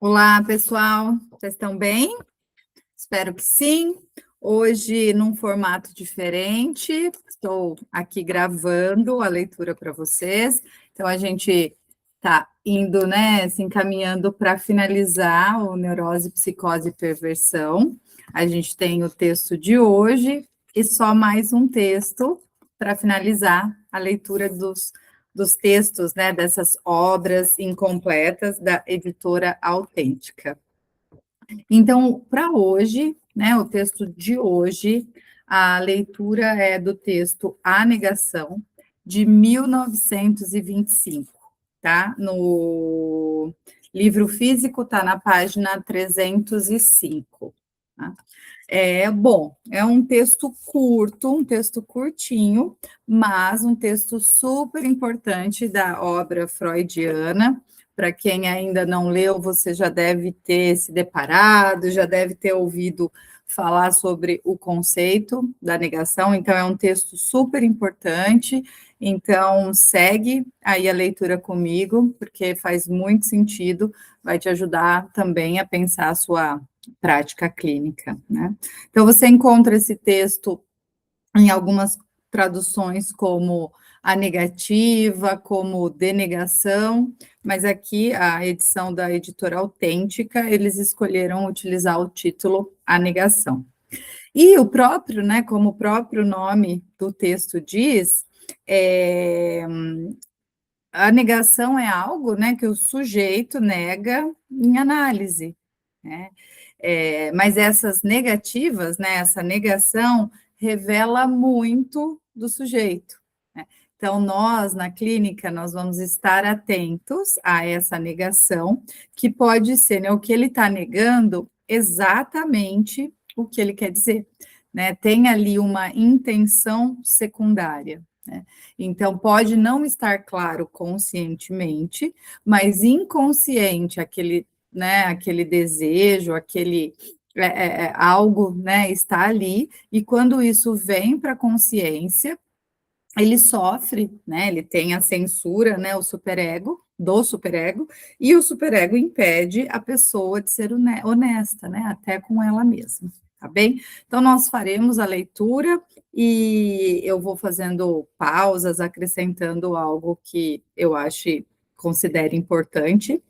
Olá, pessoal. Vocês estão bem? Espero que sim. Hoje, num formato diferente, estou aqui gravando a leitura para vocês. Então, a gente está indo, né, se encaminhando para finalizar o Neurose, Psicose e Perversão. A gente tem o texto de hoje e só mais um texto para finalizar a leitura dos textos, né, dessas obras incompletas da editora Autêntica. Então, para hoje, né, o texto de hoje, a leitura é do texto A Negação, de 1925, tá? No livro físico, está na página 305. Tá? É um texto curto, um texto curtinho, mas um texto super importante da obra freudiana. Para quem ainda não leu, você já deve ter se deparado, já deve ter ouvido falar sobre o conceito da negação, então é um texto super importante, então segue aí a leitura comigo, porque faz muito sentido, vai te ajudar também a pensar a sua prática clínica, né? Então você encontra esse texto em algumas traduções como a negativa, como denegação, mas aqui a edição da editora Autêntica, eles escolheram utilizar o título A Negação. E o próprio, né, como o próprio nome do texto diz, a negação é algo, né, que o sujeito nega em análise, né? Mas essas negativas, né, essa negação revela muito do sujeito, né? Então, nós, na clínica, nós vamos estar atentos a essa negação, que pode ser, né, o que ele está negando exatamente o que ele quer dizer, né? Tem ali uma intenção secundária, né? Então, pode não estar claro conscientemente, mas inconsciente, aquele desejo, algo, né, está ali, e quando isso vem para a consciência, ele sofre, né, ele tem a censura, né, o superego, do superego, e o superego impede a pessoa de ser honesta, né, até com ela mesma, tá bem? Então, nós faremos a leitura e eu vou fazendo pausas, acrescentando algo que eu considere importante,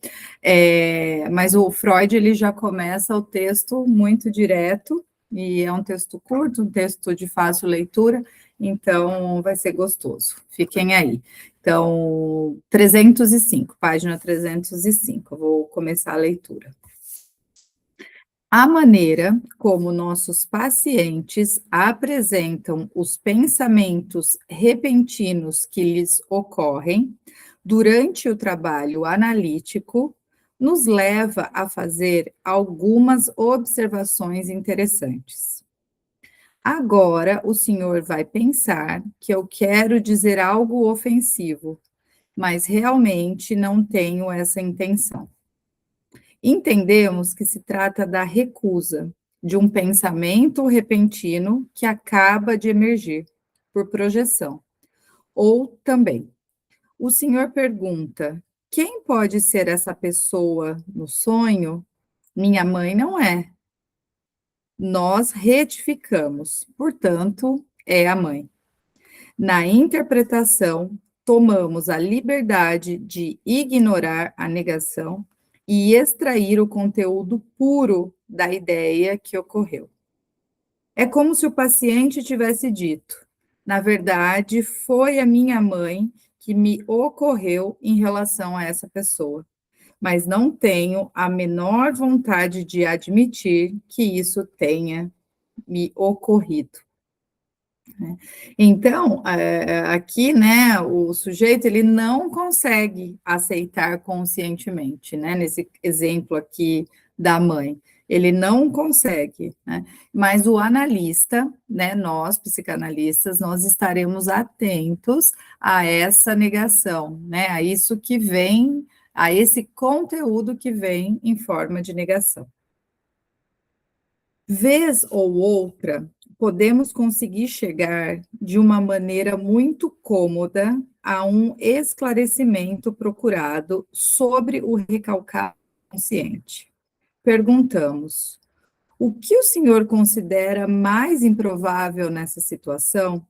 mas o Freud, ele já começa o texto muito direto, e é um texto curto, um texto de fácil leitura, então vai ser gostoso. Fiquem aí. Então, 305, página 305, eu vou começar a leitura. A maneira como nossos pacientes apresentam os pensamentos repentinos que lhes ocorrem durante o trabalho analítico nos leva a fazer algumas observações interessantes. Agora o senhor vai pensar que eu quero dizer algo ofensivo, mas realmente não tenho essa intenção. Entendemos que se trata da recusa de um pensamento repentino que acaba de emergir por projeção. Ou também, o senhor pergunta: quem pode ser essa pessoa no sonho? Minha mãe não é. Nós retificamos, portanto, é a mãe. Na interpretação, tomamos a liberdade de ignorar a negação e extrair o conteúdo puro da ideia que ocorreu. É como se o paciente tivesse dito: na verdade, foi a minha mãe que me ocorreu em relação a essa pessoa, mas não tenho a menor vontade de admitir que isso tenha me ocorrido. Então, aqui, né, o sujeito, ele não consegue aceitar conscientemente, né, nesse exemplo aqui da mãe, ele não consegue, né, mas o analista, né, nós, psicanalistas, nós estaremos atentos a essa negação, né, a isso que vem, a esse conteúdo que vem em forma de negação. Vez ou outra, podemos conseguir chegar de uma maneira muito cômoda a um esclarecimento procurado sobre o recalcado consciente. Perguntamos: o que o senhor considera mais improvável nessa situação?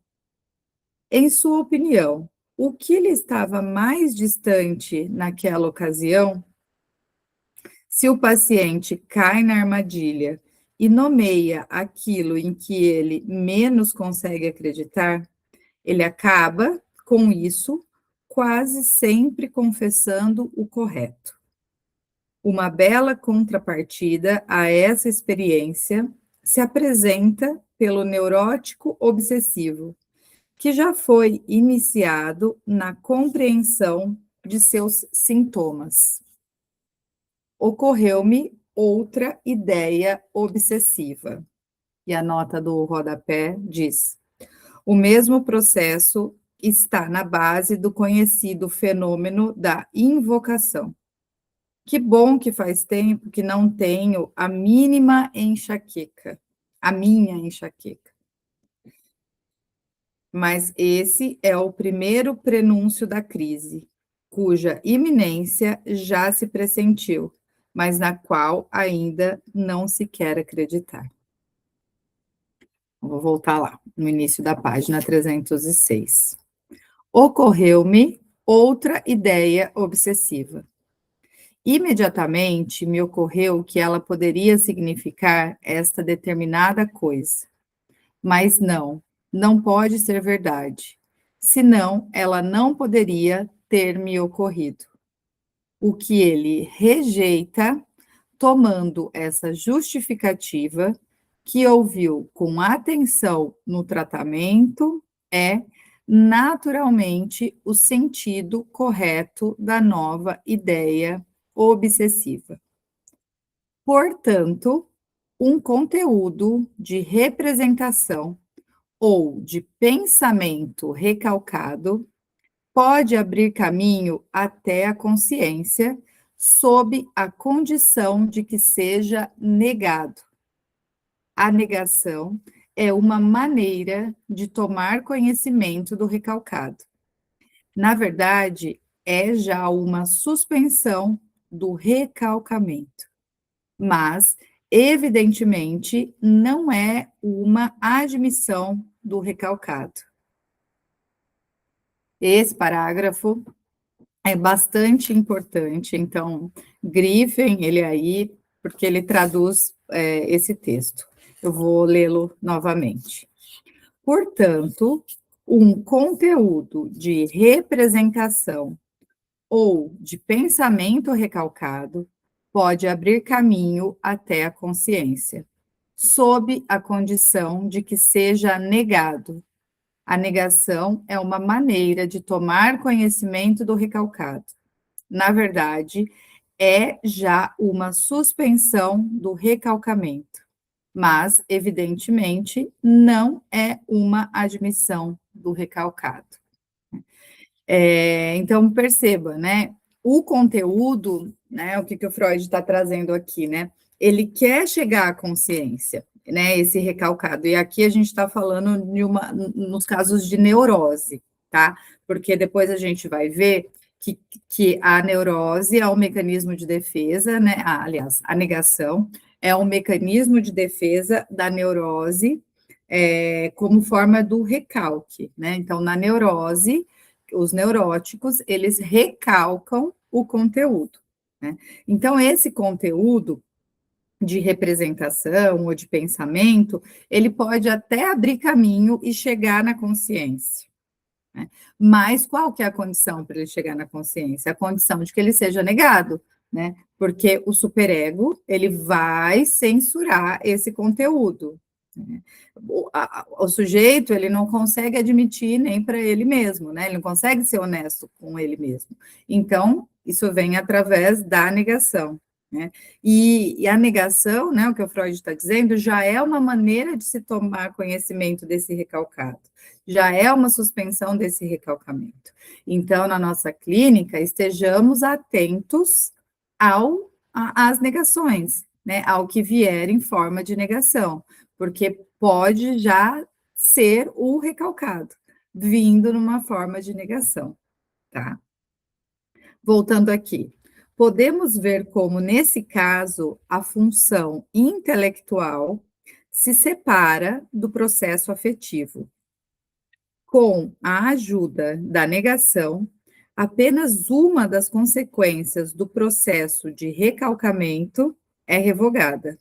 Em sua opinião, o que lhe estava mais distante naquela ocasião? Se o paciente cai na armadilha e nomeia aquilo em que ele menos consegue acreditar, ele acaba, com isso, quase sempre confessando o correto. Uma bela contrapartida a essa experiência se apresenta pelo neurótico obsessivo, que já foi iniciado na compreensão de seus sintomas. Ocorreu-me outra ideia obsessiva. E a nota do rodapé diz: o mesmo processo está na base do conhecido fenômeno da invocação. Que bom que faz tempo que não tenho a mínima enxaqueca, a minha enxaqueca. Mas esse é o primeiro prenúncio da crise, cuja iminência já se pressentiu, mas na qual ainda não se quer acreditar. Vou voltar lá, no início da página 306. Ocorreu-me outra ideia obsessiva. Imediatamente me ocorreu que ela poderia significar esta determinada coisa. Mas não pode ser verdade. Senão, ela não poderia ter me ocorrido. O que ele rejeita, tomando essa justificativa, que ouviu com atenção no tratamento, é naturalmente o sentido correto da nova ideia obsessiva. Portanto, um conteúdo de representação ou de pensamento recalcado pode abrir caminho até a consciência, sob a condição de que seja negado. A negação é uma maneira de tomar conhecimento do recalcado. Na verdade, é já uma suspensão do recalcamento, mas, evidentemente, não é uma admissão do recalcado. Esse parágrafo é bastante importante, então, grifem ele aí, porque ele traduz esse texto. Eu vou lê-lo novamente. Portanto, um conteúdo de representação ou de pensamento recalcado pode abrir caminho até a consciência, sob a condição de que seja negado. A negação é uma maneira de tomar conhecimento do recalcado. Na verdade, é já uma suspensão do recalcamento, mas, evidentemente, não é uma admissão do recalcado. Então, perceba, né? O conteúdo, né? O que o Freud está trazendo aqui, né? Ele quer chegar à consciência, né? Esse recalcado. E aqui a gente está falando nos casos de neurose, tá? Porque depois a gente vai ver que a neurose é um mecanismo de defesa, né? Aliás, a negação é um mecanismo de defesa da neurose como forma do recalque, né? Então, na neurose, os neuróticos, eles recalcam o conteúdo, né? Então, esse conteúdo de representação ou de pensamento, ele pode até abrir caminho e chegar na consciência, né? Mas qual que é a condição para ele chegar na consciência? A condição de que ele seja negado, né? Porque o superego, ele vai censurar esse conteúdo, né? O sujeito, ele não consegue admitir nem para ele mesmo, né? Ele não consegue ser honesto com ele mesmo. Então, isso vem através da negação, né? E a negação, né, o que o Freud está dizendo, já é uma maneira de se tomar conhecimento desse recalcado, já é uma suspensão desse recalcamento. Então, na nossa clínica, estejamos atentos às negações, né, ao que vier em forma de negação, porque pode já ser o recalcado, vindo numa forma de negação, tá? Voltando aqui. podemos ver como, nesse caso, a função intelectual se separa do processo afetivo. Com a ajuda da negação, apenas uma das consequências do processo de recalcamento é revogada,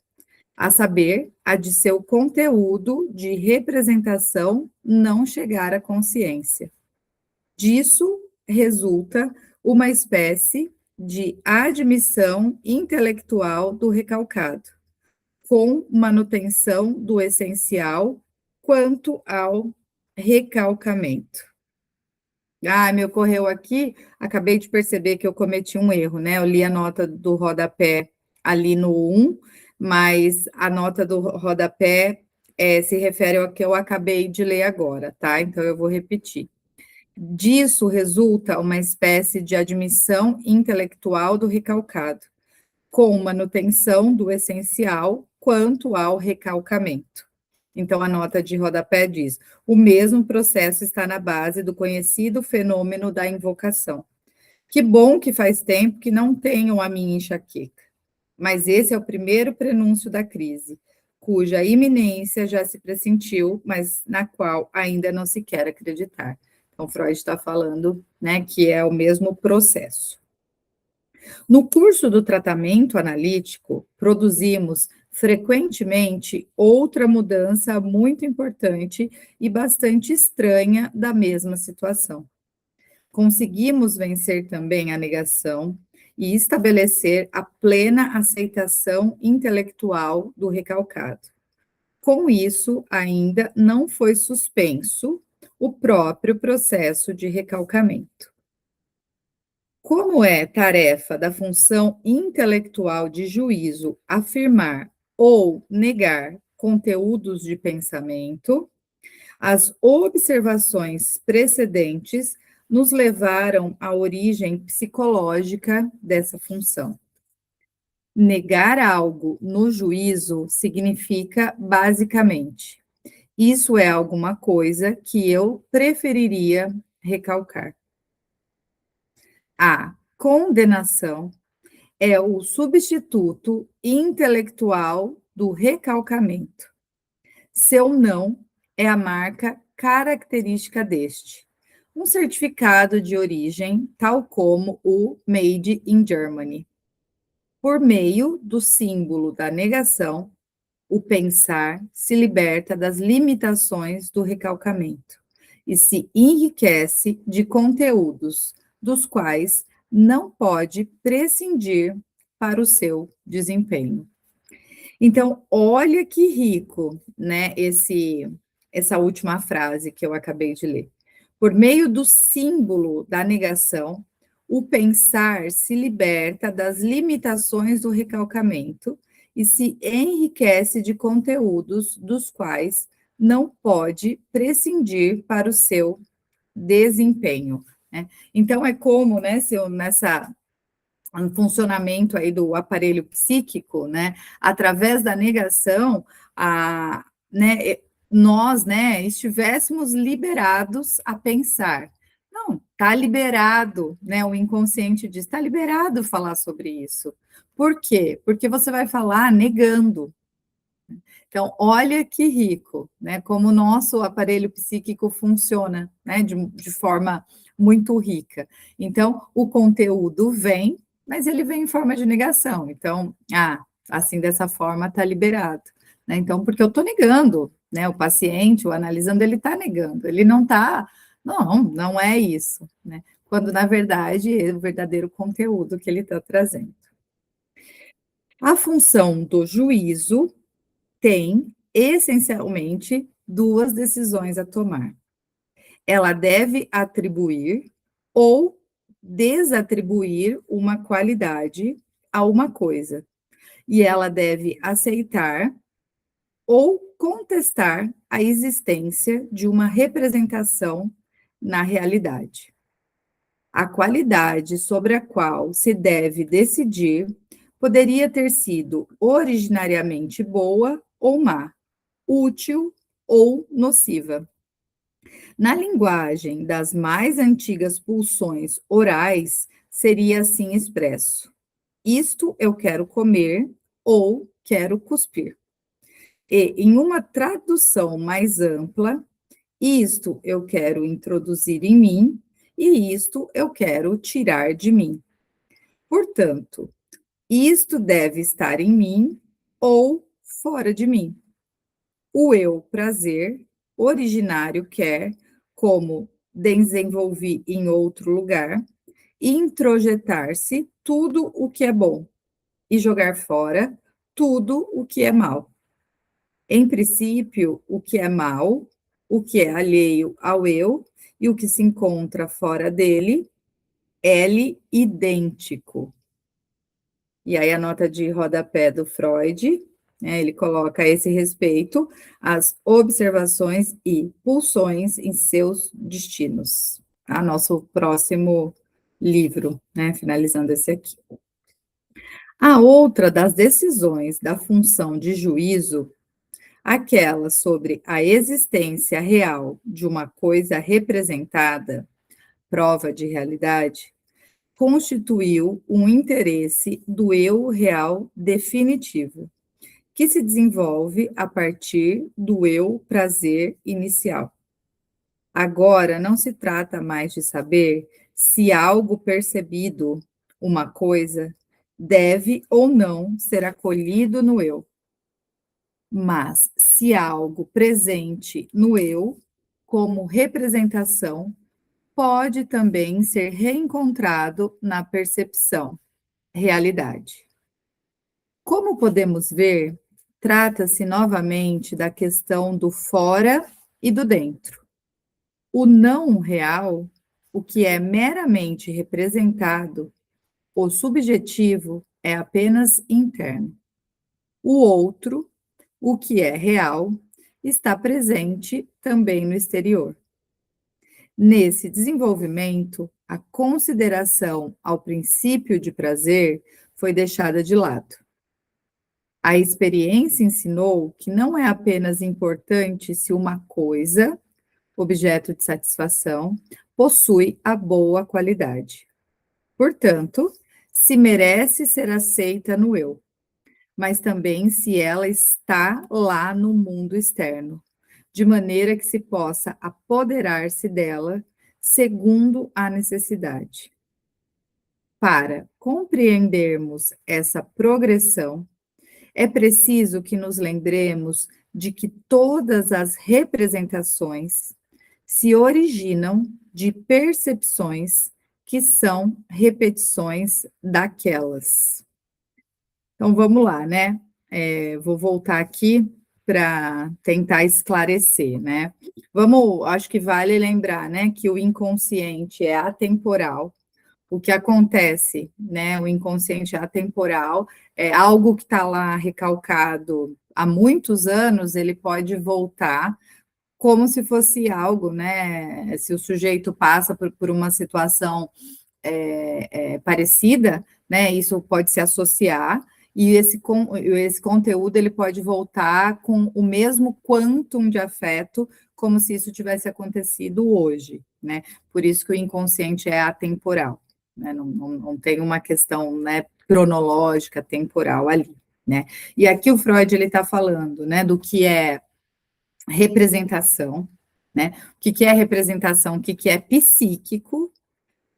a saber, a de seu conteúdo de representação não chegar à consciência. Disso resulta uma espécie de admissão intelectual do recalcado, com manutenção do essencial quanto ao recalcamento. Ah, me ocorreu aqui, acabei de perceber que eu cometi um erro, né? Eu li a nota do rodapé ali no 1, mas a nota do rodapé se refere ao que eu acabei de ler agora, tá? Então eu vou repetir. Disso resulta uma espécie de admissão intelectual do recalcado, com manutenção do essencial quanto ao recalcamento. Então, a nota de rodapé diz: o mesmo processo está na base do conhecido fenômeno da invocação. Que bom que faz tempo que não tenham a minha enxaqueca. Mas esse é o primeiro prenúncio da crise, cuja iminência já se pressentiu, mas na qual ainda não se quer acreditar. Então, Freud está falando, né, que é o mesmo processo. No curso do tratamento analítico, produzimos frequentemente outra mudança muito importante e bastante estranha da mesma situação. Conseguimos vencer também a negação e estabelecer a plena aceitação intelectual do recalcado. Com isso, ainda não foi suspenso o próprio processo de recalcamento. Como é tarefa da função intelectual de juízo afirmar ou negar conteúdos de pensamento, as observações precedentes nos levaram à origem psicológica dessa função. Negar algo no juízo significa, basicamente, isso é alguma coisa que eu preferiria recalcar. A condenação é o substituto intelectual do recalcamento. Seu não é a marca característica deste. Um certificado de origem, tal como o Made in Germany. Por meio do símbolo da negação, o pensar se liberta das limitações do recalcamento e se enriquece de conteúdos dos quais não pode prescindir para o seu desempenho. Então, olha que rico, né, essa última frase que eu acabei de ler. Por meio do símbolo da negação, o pensar se liberta das limitações do recalcamento e se enriquece de conteúdos dos quais não pode prescindir para o seu desempenho, né? Então, é como, né, se eu, nessa um funcionamento aí do aparelho psíquico, né, através da negação, né, nós, né, estivéssemos liberados a pensar. Não, está liberado, né, o inconsciente diz, está liberado falar sobre isso. Por quê? Porque você vai falar negando. Então, olha que rico, né, como o nosso aparelho psíquico funciona, né, de forma muito rica. Então, o conteúdo vem, mas ele vem em forma de negação. Então, assim, dessa forma, está liberado. Né? Então, porque eu estou negando, né, o paciente, o analisando, ele está negando, ele não está, não é isso, né? Quando, na verdade, é o verdadeiro conteúdo que ele está trazendo. A função do juízo tem, essencialmente, duas decisões a tomar. Ela deve atribuir ou desatribuir uma qualidade a uma coisa, e ela deve aceitar ou contestar a existência de uma representação na realidade. A qualidade sobre a qual se deve decidir poderia ter sido originariamente boa ou má, útil ou nociva. Na linguagem das mais antigas pulsões orais, seria assim expresso: isto eu quero comer ou quero cuspir. E, em uma tradução mais ampla, isto eu quero introduzir em mim e isto eu quero tirar de mim. Portanto, isto deve estar em mim ou fora de mim. O eu prazer originário quer, como desenvolvi em outro lugar, introjetar-se tudo o que é bom e jogar fora tudo o que é mal. Em princípio, o que é mal, o que é alheio ao eu e o que se encontra fora dele, é-lhe idêntico. E aí a nota de rodapé do Freud, né, ele coloca a esse respeito as observações e pulsões em seus destinos. Tá? Nosso próximo livro, né, finalizando esse aqui. A outra das decisões da função de juízo, aquela sobre a existência real de uma coisa representada, prova de realidade, constituiu um interesse do eu real definitivo, que se desenvolve a partir do eu prazer inicial. Agora não se trata mais de saber se algo percebido, uma coisa, deve ou não ser acolhido no eu, mas se algo presente no eu, como representação, pode também ser reencontrado na percepção, realidade. Como podemos ver, trata-se novamente da questão do fora e do dentro. O não real, o que é meramente representado, o subjetivo, é apenas interno. O outro, o que é real, está presente também no exterior. Nesse desenvolvimento, a consideração ao princípio de prazer foi deixada de lado. A experiência ensinou que não é apenas importante se uma coisa, objeto de satisfação, possui a boa qualidade. Portanto, se merece ser aceita no eu, mas também se ela está lá no mundo externo, de maneira que se possa apoderar-se dela segundo a necessidade. Para compreendermos essa progressão, é preciso que nos lembremos de que todas as representações se originam de percepções que são repetições daquelas. Então vamos lá, né? Vou voltar aqui para tentar esclarecer, né? Vamos, acho que vale lembrar, né, que o inconsciente é atemporal. O que acontece, né? O inconsciente é atemporal, é algo que está lá recalcado há muitos anos, ele pode voltar como se fosse algo, né? Se o sujeito passa por uma situação parecida, né? Isso pode se associar e esse conteúdo ele pode voltar com o mesmo quantum de afeto, como se isso tivesse acontecido hoje, né? Por isso que o inconsciente é atemporal, né? Não tem uma questão, né, cronológica, temporal ali, né? E aqui o Freud ele está falando, né, do que é representação, né? O que é representação, o que é psíquico,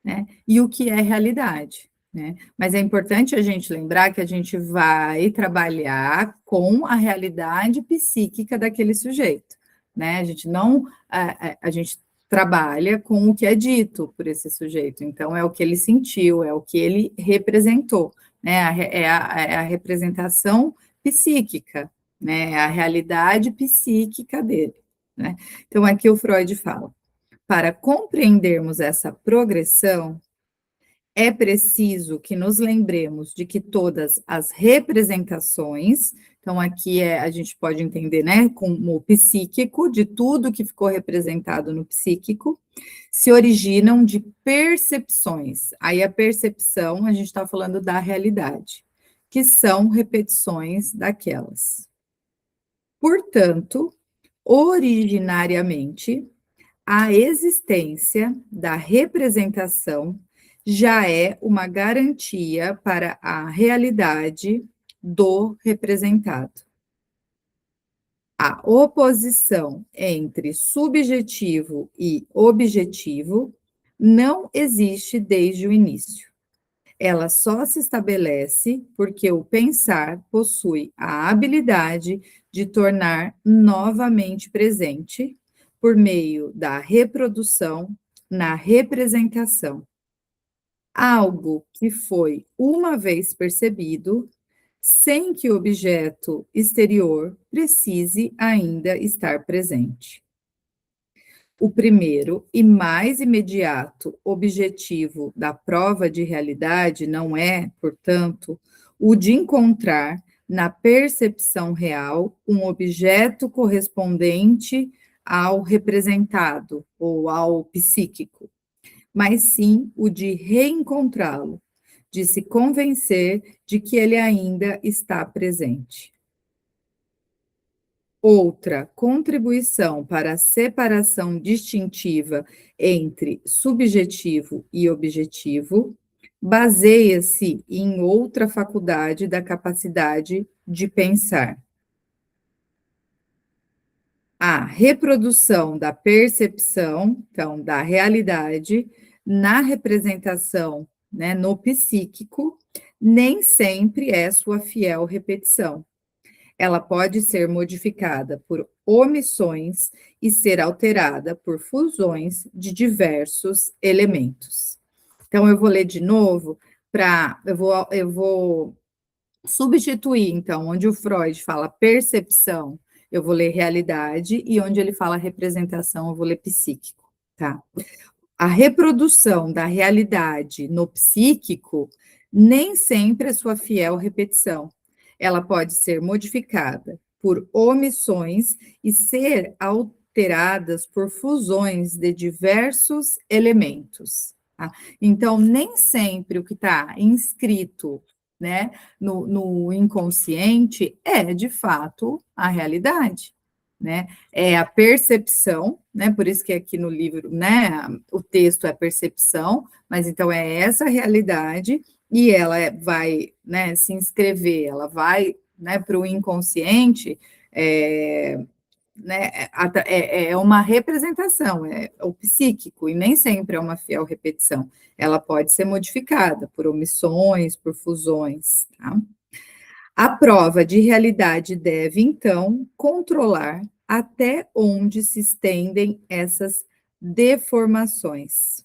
né? E o que é realidade, né? Mas é importante a gente lembrar que a gente vai trabalhar com a realidade psíquica daquele sujeito, né? A gente não, a gente trabalha com o que é dito por esse sujeito, então é o que ele sentiu, é o que ele representou, né? É a representação psíquica, né? É a realidade psíquica dele, né? Então aqui o Freud fala. Para compreendermos essa progressão, é preciso que nos lembremos de que todas as representações, então aqui a gente pode entender, né, como psíquico, de tudo que ficou representado no psíquico, se originam de percepções. Aí a percepção, a gente está falando da realidade, que são repetições daquelas. Portanto, originariamente, a existência da representação já é uma garantia para a realidade do representado. A oposição entre subjetivo e objetivo não existe desde o início. Ela só se estabelece porque o pensar possui a habilidade de tornar novamente presente, por meio da reprodução, na representação, algo que foi uma vez percebido, sem que o objeto exterior precise ainda estar presente. O primeiro e mais imediato objetivo da prova de realidade não é, portanto, o de encontrar na percepção real um objeto correspondente ao representado ou ao psíquico, mas sim o de reencontrá-lo, de se convencer de que ele ainda está presente. Outra contribuição para a separação distintiva entre subjetivo e objetivo baseia-se em outra faculdade da capacidade de pensar. A reprodução da percepção, então, da realidade, na representação, né, no psíquico, nem sempre é sua fiel repetição. Ela pode ser modificada por omissões e ser alterada por fusões de diversos elementos. Então, eu vou ler de novo para. Eu vou substituir, então, onde o Freud fala percepção, eu vou ler realidade, e onde ele fala representação, eu vou ler psíquico, tá? A reprodução da realidade no psíquico nem sempre é sua fiel repetição. Ela pode ser modificada por omissões e ser alteradas por fusões de diversos elementos. Tá? Então, nem sempre o que está inscrito, né, no inconsciente é de fato a realidade. Né? É a percepção, né? Por isso que aqui no livro, né, o texto é percepção, mas então é essa realidade e ela vai, né, se inscrever, ela vai, né, para o inconsciente, né, é uma representação, é o psíquico, e nem sempre é uma fiel repetição. Ela pode ser modificada por omissões, por fusões, tá? A prova de realidade deve, então, controlar até onde se estendem essas deformações.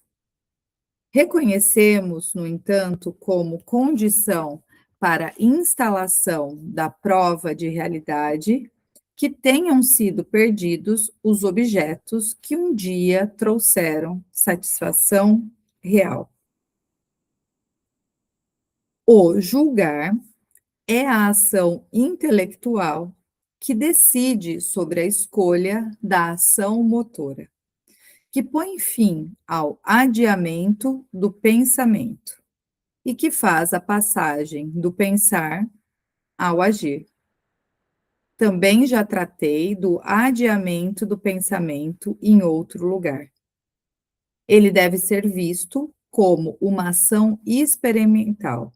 Reconhecemos, no entanto, como condição para a instalação da prova de realidade que tenham sido perdidos os objetos que um dia trouxeram satisfação real. O julgar é a ação intelectual que decide sobre a escolha da ação motora, que põe fim ao adiamento do pensamento e que faz a passagem do pensar ao agir. Também já tratei do adiamento do pensamento em outro lugar. Ele deve ser visto como uma ação experimental,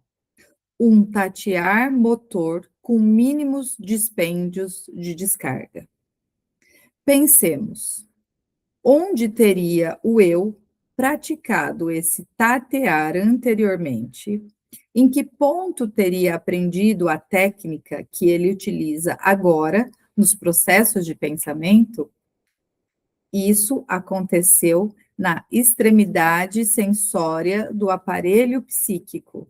um tatear motor com mínimos dispêndios de descarga. Pensemos, onde teria o eu praticado esse tatear anteriormente? Em que ponto teria aprendido a técnica que ele utiliza agora nos processos de pensamento? Isso aconteceu na extremidade sensória do aparelho psíquico,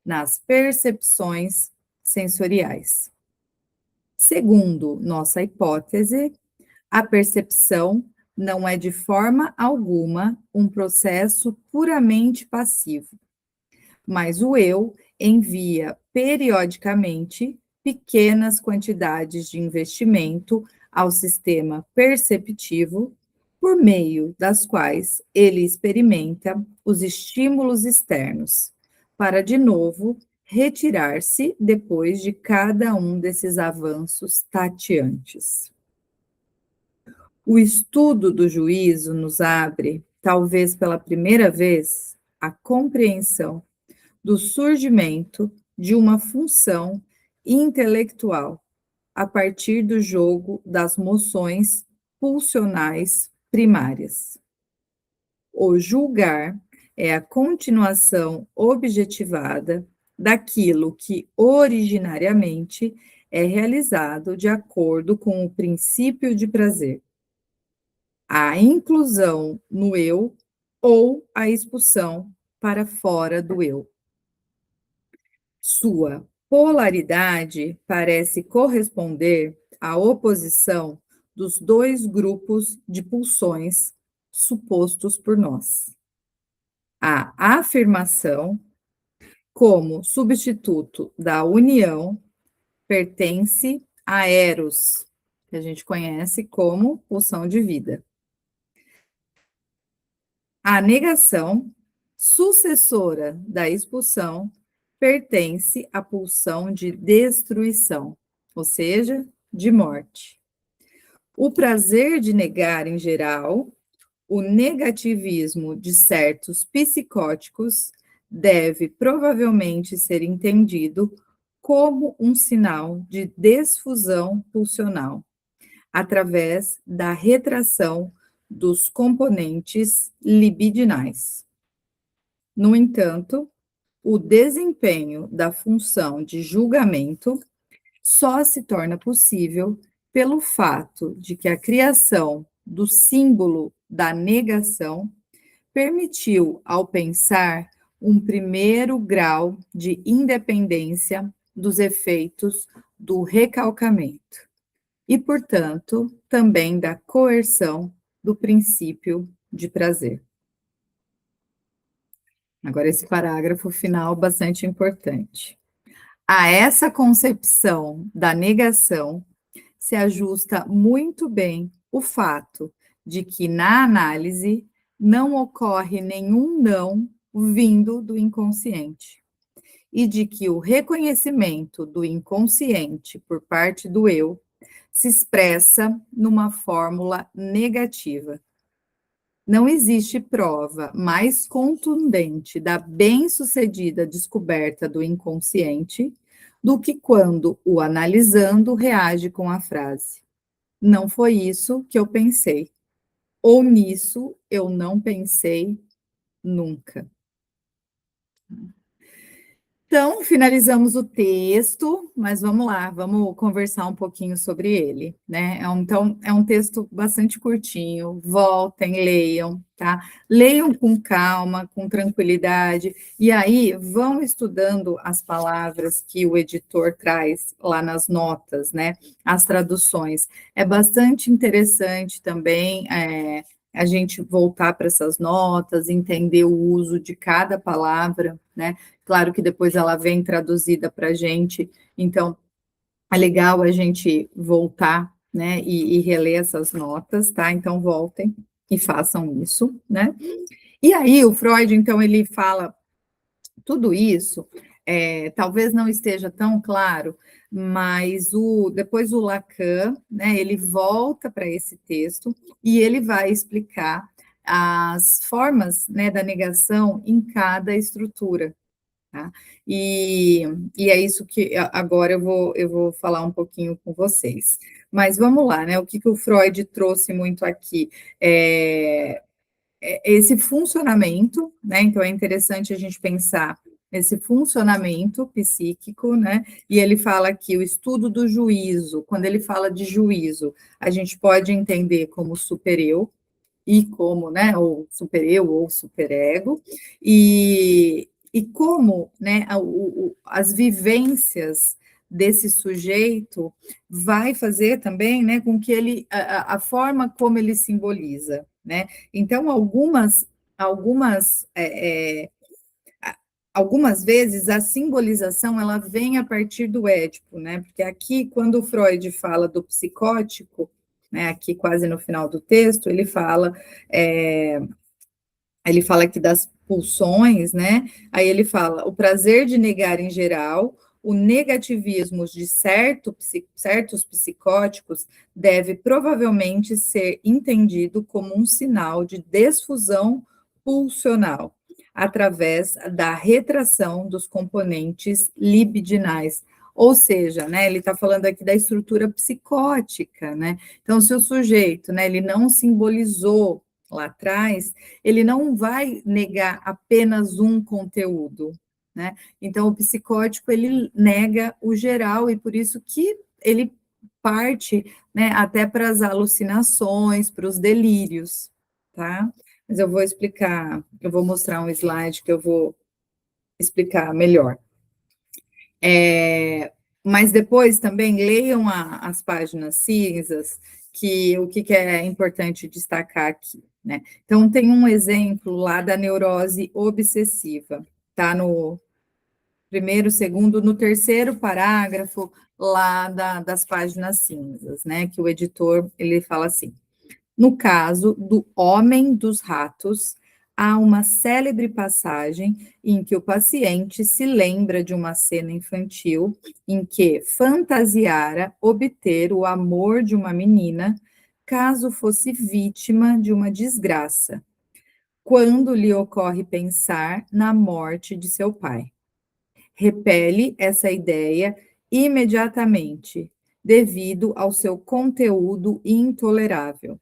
nas percepções sensoriais. Segundo nossa hipótese, a percepção não é de forma alguma um processo puramente passivo, mas o eu envia periodicamente pequenas quantidades de investimento ao sistema perceptivo, por meio das quais ele experimenta os estímulos externos, para de novo retirar-se depois de cada um desses avanços tateantes. O estudo do juízo nos abre, talvez pela primeira vez, a compreensão do surgimento de uma função intelectual a partir do jogo das moções pulsionais primárias. O julgar é a continuação objetivada daquilo que originariamente é realizado de acordo com o princípio de prazer, a inclusão no eu ou a expulsão para fora do eu. Sua polaridade parece corresponder à oposição dos dois grupos de pulsões supostos por nós. A afirmação, como substituto da união, pertence a Eros, que a gente conhece como pulsão de vida. A negação, sucessora da expulsão, pertence à pulsão de destruição, ou seja, de morte. O prazer de negar em geral, o negativismo de certos psicóticos deve provavelmente ser entendido como um sinal de desfusão pulsional, através da retração dos componentes libidinais. No entanto, o desempenho da função de julgamento só se torna possível pelo fato de que a criação do símbolo da negação permitiu ao pensar um primeiro grau de independência dos efeitos do recalcamento e, portanto, também da coerção do princípio de prazer. Agora, esse parágrafo final bastante importante. A essa concepção da negação se ajusta muito bem o fato de que, na análise, não ocorre nenhum não vindo do inconsciente, e de que o reconhecimento do inconsciente por parte do eu se expressa numa fórmula negativa. Não existe prova mais contundente da bem-sucedida descoberta do inconsciente do que quando o analisando reage com a frase: não foi isso que eu pensei, ou nisso eu não pensei nunca. Então, finalizamos o texto, mas vamos lá, vamos conversar um pouquinho sobre ele, né? Então, é um texto bastante curtinho, voltem, leiam, tá? Leiam com calma, com tranquilidade, e aí vão estudando as palavras que o editor traz lá nas notas, né? As traduções. É bastante interessante também, a gente voltar para essas notas, entender o uso de cada palavra, né? Claro que depois ela vem traduzida para a gente, então é legal a gente voltar, né, e reler essas notas, tá? Então voltem e façam isso, né? E aí o Freud, então, ele fala tudo isso, talvez não esteja tão claro, mas depois o Lacan, né, ele volta para esse texto e ele vai explicar as formas, né, da negação em cada estrutura. Tá? E é isso que agora eu vou falar um pouquinho com vocês. Mas vamos lá, né? O que o Freud trouxe muito aqui é esse funcionamento, né? Então é interessante a gente pensar nesse funcionamento psíquico, né? E ele fala aqui o estudo do juízo. Quando ele fala de juízo, a gente pode entender como supereu, e como, né, ou supereu ou superego, e como, né, as vivências desse sujeito vai fazer também, né, com que ele, a forma como ele simboliza, né, então algumas, algumas vezes a simbolização ela vem a partir do Édipo, né? Porque aqui, quando o Freud fala do psicótico, né, aqui quase no final do texto, ele fala aqui das pulsões, né? Aí ele fala o prazer de negar em geral, o negativismo de certos psicóticos deve provavelmente ser entendido como um sinal de desfusão pulsional, através da retração dos componentes libidinais. Ou seja, né, ele está falando aqui da estrutura psicótica, né? Então, se o sujeito, né, ele não simbolizou lá atrás, ele não vai negar apenas um conteúdo, né? Então, o psicótico, ele nega o geral, e por isso que ele parte, né, até para as alucinações, para os delírios, tá? Mas eu vou explicar, eu vou mostrar um slide que eu vou explicar melhor. Mas depois também leiam as páginas cinzas, que o que é importante destacar aqui, né? Então, tem um exemplo lá da neurose obsessiva, tá no primeiro, segundo, no terceiro parágrafo lá das páginas cinzas, né? Que o editor, ele fala assim: no caso do Homem dos Ratos, há uma célebre passagem em que o paciente se lembra de uma cena infantil em que fantasiara obter o amor de uma menina caso fosse vítima de uma desgraça, quando lhe ocorre pensar na morte de seu pai. Repele essa ideia imediatamente, devido ao seu conteúdo intolerável,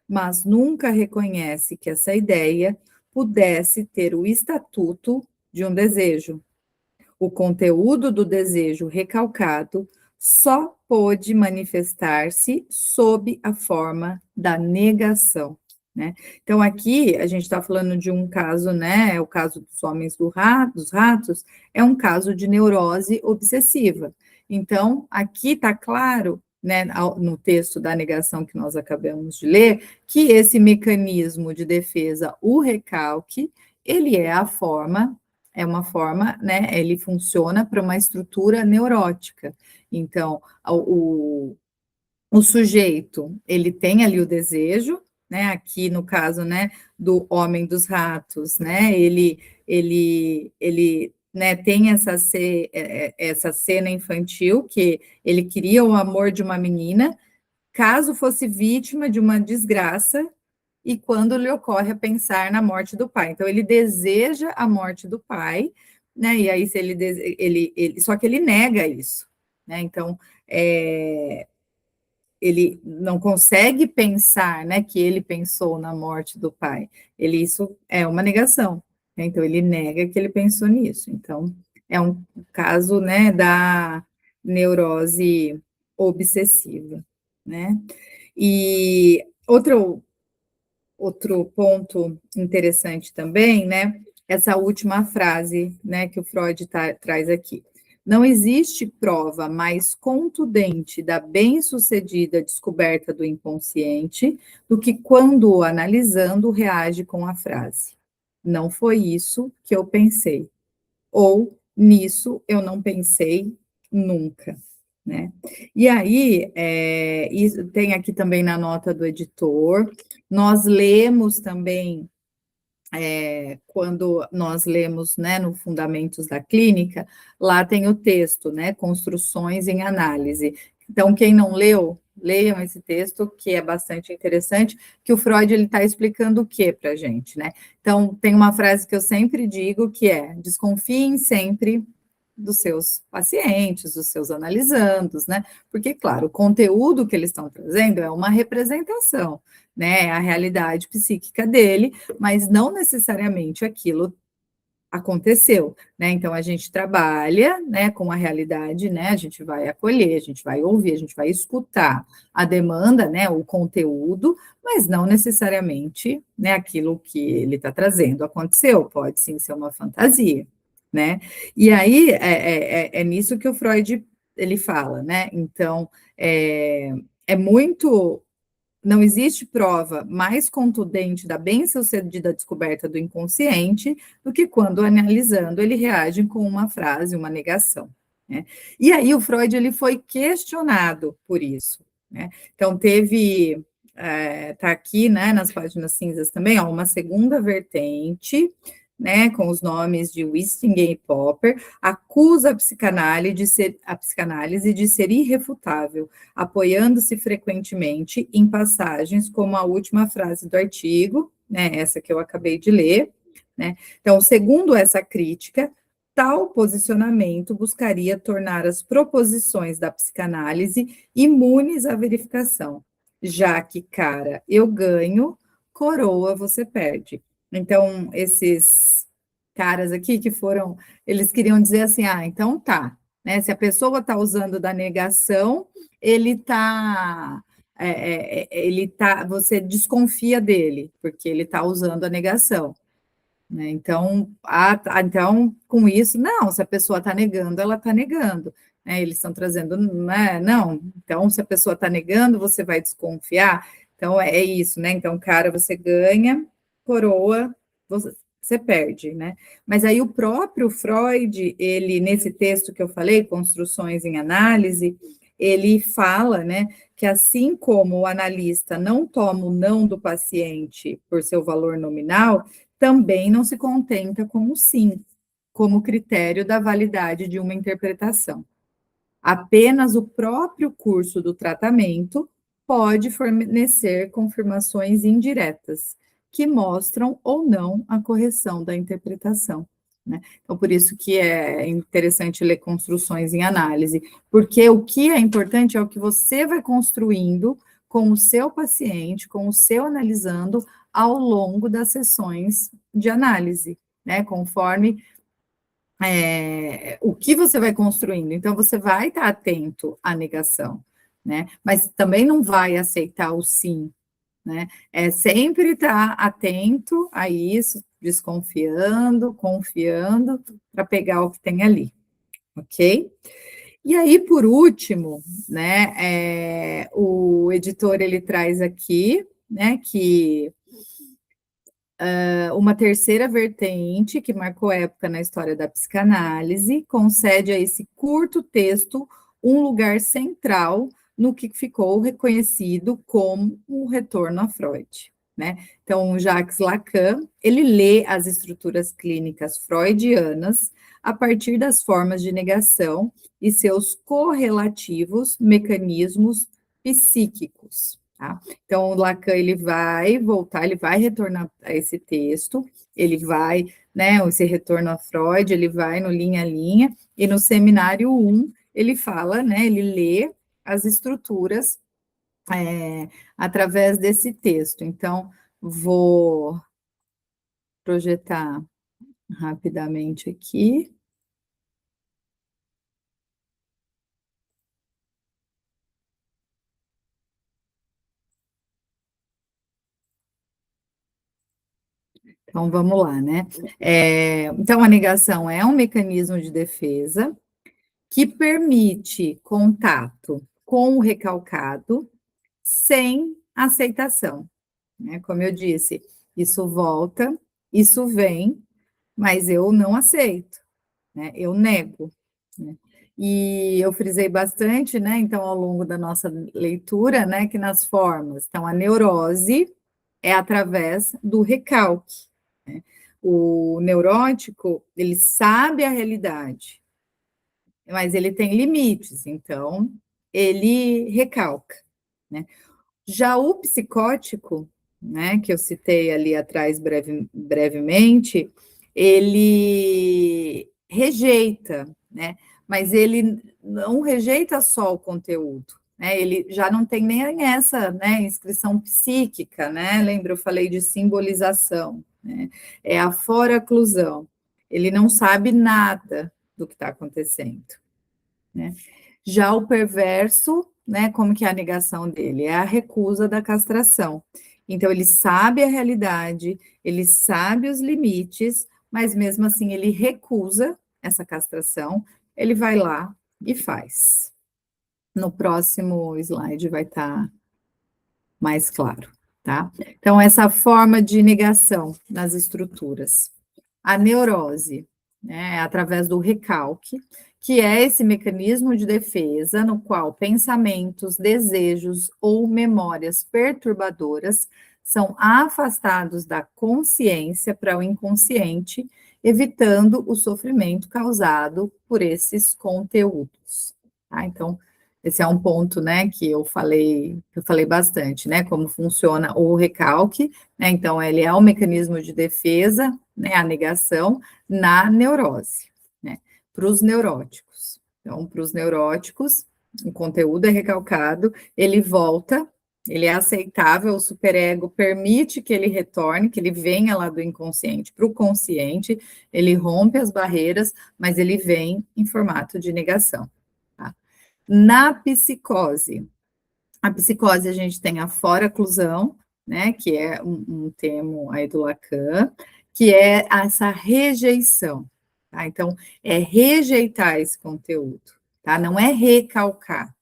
mas nunca reconhece que essa ideia pudesse ter o estatuto de um desejo. O conteúdo do desejo recalcado só pôde manifestar-se sob a forma da negação, né? Então, aqui a gente está falando de um caso, né? É o caso dos homens dos ratos, é um caso de neurose obsessiva. Então, aqui está claro, né, no texto da negação que nós acabamos de ler, que esse mecanismo de defesa, o recalque, ele é uma forma, né? Ele funciona para uma estrutura neurótica. Então, o sujeito, ele tem ali o desejo, né? Aqui no caso, né, do Homem dos Ratos, né? Ele né, tem essa cena infantil que ele queria o amor de uma menina, caso fosse vítima de uma desgraça, e quando lhe ocorre a pensar na morte do pai. Então, ele deseja a morte do pai, né? E aí, se só que ele nega isso, né? Então, ele não consegue pensar, né, que ele pensou na morte do pai. Isso é uma negação, né? Então, ele nega que ele pensou nisso. Então, é um caso, né, da neurose obsessiva, né? E outro ponto interessante também, né? Essa última frase, né, que o Freud traz aqui. Não existe prova mais contundente da bem-sucedida descoberta do inconsciente do que quando, analisando, reage com a frase: não foi isso que eu pensei, ou nisso eu não pensei nunca, né? E aí, isso tem aqui também na nota do editor, nós lemos também, quando nós lemos, né, no Fundamentos da Clínica, lá tem o texto, né, Construções em Análise. Então, quem não leu, leiam esse texto, que é bastante interessante, que o Freud ele está explicando o que para a gente, né? Então, tem uma frase que eu sempre digo, que é: desconfiem sempre dos seus pacientes, dos seus analisandos, né? Porque, claro, o conteúdo que eles estão trazendo é uma representação, né? É a realidade psíquica dele, mas não necessariamente aquilo aconteceu, né? Então a gente trabalha, né, com a realidade, né? A gente vai acolher, a gente vai ouvir, a gente vai escutar a demanda, né, o conteúdo, mas não necessariamente, né, aquilo que ele está trazendo aconteceu, pode sim ser uma fantasia, né? E aí é nisso que o Freud ele fala, né? Então é muito não existe prova mais contundente da bem-sucedida descoberta do inconsciente do que quando, analisando, ele reage com uma frase, uma negação, né? E aí o Freud ele foi questionado por isso, né? Então teve, tá aqui, né, nas páginas cinzas também, ó, uma segunda vertente, né, com os nomes de Wistingen e Popper, acusa a psicanálise de ser irrefutável, apoiando-se frequentemente em passagens como a última frase do artigo, né, essa que eu acabei de ler, né? Então, segundo essa crítica, tal posicionamento buscaria tornar as proposições da psicanálise imunes à verificação, já que, cara, eu ganho, coroa, você perde. Então, esses caras aqui que foram, eles queriam dizer assim, ah, então tá, né? Se a pessoa está usando da negação, ele está ele tá, você desconfia dele, porque ele está usando a negação. Né? Então, então, com isso, não, se a pessoa está negando, ela está negando. Né? Eles estão trazendo, né? Não, então, se a pessoa está negando, você vai desconfiar. Então, é isso, né? Então, cara, você ganha, coroa, você perde, né? Mas aí o próprio Freud, ele, nesse texto que eu falei, Construções em Análise, ele fala, né, que assim como o analista não toma o não do paciente por seu valor nominal, também não se contenta com o sim, como critério da validade de uma interpretação. Apenas o próprio curso do tratamento pode fornecer confirmações indiretas, que mostram ou não a correção da interpretação. Né? Então, por isso que é interessante ler construções em análise, porque o que é importante é o que você vai construindo com o seu paciente, com o seu analisando ao longo das sessões de análise, né? Conforme o que você vai construindo. Então, você vai estar atento à negação, né? Mas também não vai aceitar o sim, né? É sempre estar atento a isso, desconfiando, confiando, para pegar o que tem ali, ok? E aí, por último, né, o editor ele traz aqui, né, que uma terceira vertente que marcou época na história da psicanálise, concede a esse curto texto um lugar central no que ficou reconhecido como o retorno a Freud. Né? Então, Jacques Lacan, ele lê as estruturas clínicas freudianas a partir das formas de negação e seus correlativos mecanismos psíquicos. Tá? Então, o Lacan, ele vai voltar, ele vai retornar a esse texto, ele vai, né, esse retorno a Freud, ele vai no linha a linha, e no seminário 1, ele fala, né, ele lê as estruturas através desse texto. Então, vou projetar rapidamente aqui. Então, vamos lá, né? Então, a negação é um mecanismo de defesa que permite contato com o recalcado sem aceitação, né? Como eu disse, isso volta, isso vem, mas eu não aceito, né? Eu nego, né? E eu frisei bastante, né? Então, ao longo da nossa leitura, né, que nas formas, então, a neurose é através do recalque, né? O neurótico, ele sabe a realidade, mas ele tem limites, então ele recalca, né? Já o psicótico, né, que eu citei ali atrás brevemente, ele rejeita, né? Mas ele não rejeita só o conteúdo, né? Ele já não tem nem essa, né, inscrição psíquica, né? Lembra, eu falei de simbolização, né? É a foraclusão. Ele não sabe nada do que está acontecendo, né? Já o perverso, né, como que é a negação dele? É a recusa da castração. Então, ele sabe a realidade, ele sabe os limites, mas mesmo assim ele recusa essa castração, ele vai lá e faz. No próximo slide vai estar mais claro, tá? Então, essa forma de negação nas estruturas. A neurose, né, através do recalque, que é esse mecanismo de defesa no qual pensamentos, desejos ou memórias perturbadoras são afastados da consciência para o inconsciente, evitando o sofrimento causado por esses conteúdos. Tá? Então, esse é um ponto, né, que eu falei bastante, né, como funciona o recalque, né, então ele é um mecanismo de defesa, né, a negação na neurose, né, para os neuróticos. Então, para os neuróticos, o conteúdo é recalcado, ele volta, ele é aceitável, o superego permite que ele retorne, que ele venha lá do inconsciente para o consciente, ele rompe as barreiras, mas ele vem em formato de negação. Tá? Na psicose, a psicose a gente tem a foraclusão, né, que é um termo aí do Lacan, que é essa rejeição, tá? Então, é rejeitar esse conteúdo, tá? Não é recalcar,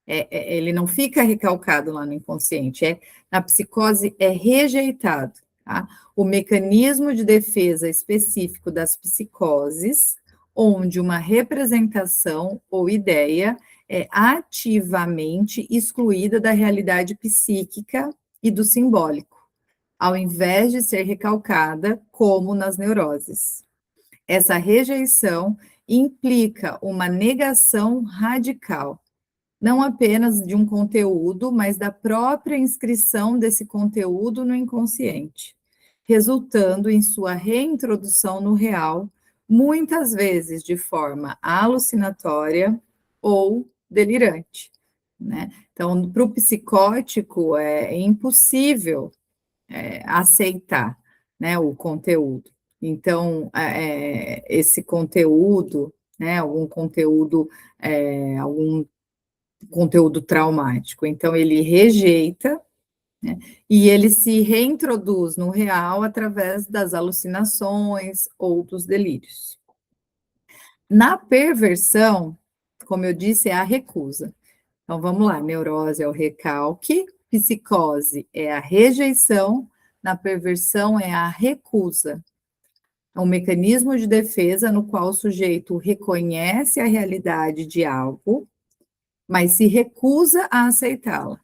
ele não fica recalcado lá no inconsciente, na psicose é rejeitado, tá? O mecanismo de defesa específico das psicoses, onde uma representação ou ideia é ativamente excluída da realidade psíquica e do simbólico, ao invés de ser recalcada, como nas neuroses. Essa rejeição implica uma negação radical, não apenas de um conteúdo, mas da própria inscrição desse conteúdo no inconsciente, resultando em sua reintrodução no real, muitas vezes de forma alucinatória ou delirante, né? Então, para o psicótico é impossível aceitar, né, o conteúdo. Então, esse conteúdo, né, algum conteúdo traumático. Então, ele rejeita, né, e ele se reintroduz no real através das alucinações ou dos delírios. Na perversão, como eu disse, é a recusa. Então, vamos lá, neurose é o recalque, psicose é a rejeição, na perversão é a recusa. É um mecanismo de defesa no qual o sujeito reconhece a realidade de algo, mas se recusa a aceitá-la,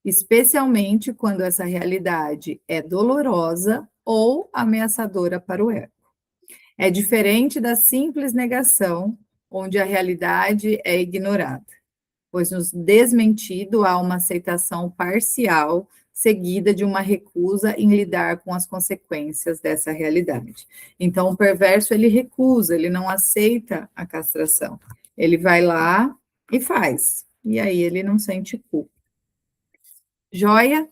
especialmente quando essa realidade é dolorosa ou ameaçadora para o ego. É diferente da simples negação, onde a realidade é ignorada, pois no desmentido há uma aceitação parcial, seguida de uma recusa em lidar com as consequências dessa realidade. Então, o perverso, ele recusa, ele não aceita a castração. Ele vai lá e faz, e aí ele não sente culpa. Joia?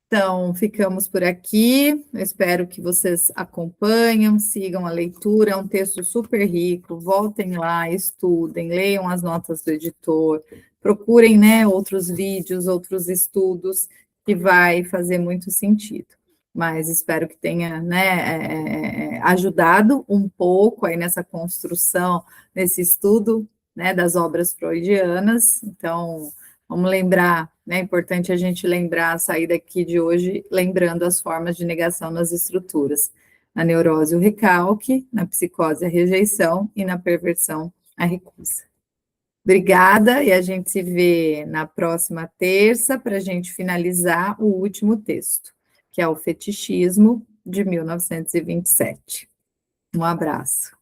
Então, ficamos por aqui. Eu espero que vocês acompanhem, sigam a leitura. É um texto super rico. Voltem lá, estudem, leiam as notas do editor, procurem, né, outros vídeos, outros estudos, que vai fazer muito sentido. Mas espero que tenha, né, ajudado um pouco aí nessa construção, nesse estudo, né, das obras freudianas. Então, vamos lembrar, né? É importante a gente lembrar, sair daqui de hoje, lembrando as formas de negação nas estruturas. Na neurose, o recalque, na psicose, a rejeição e na perversão, a recusa. Obrigada, e a gente se vê na próxima terça para a gente finalizar o último texto, que é o Fetichismo, de 1927. Um abraço.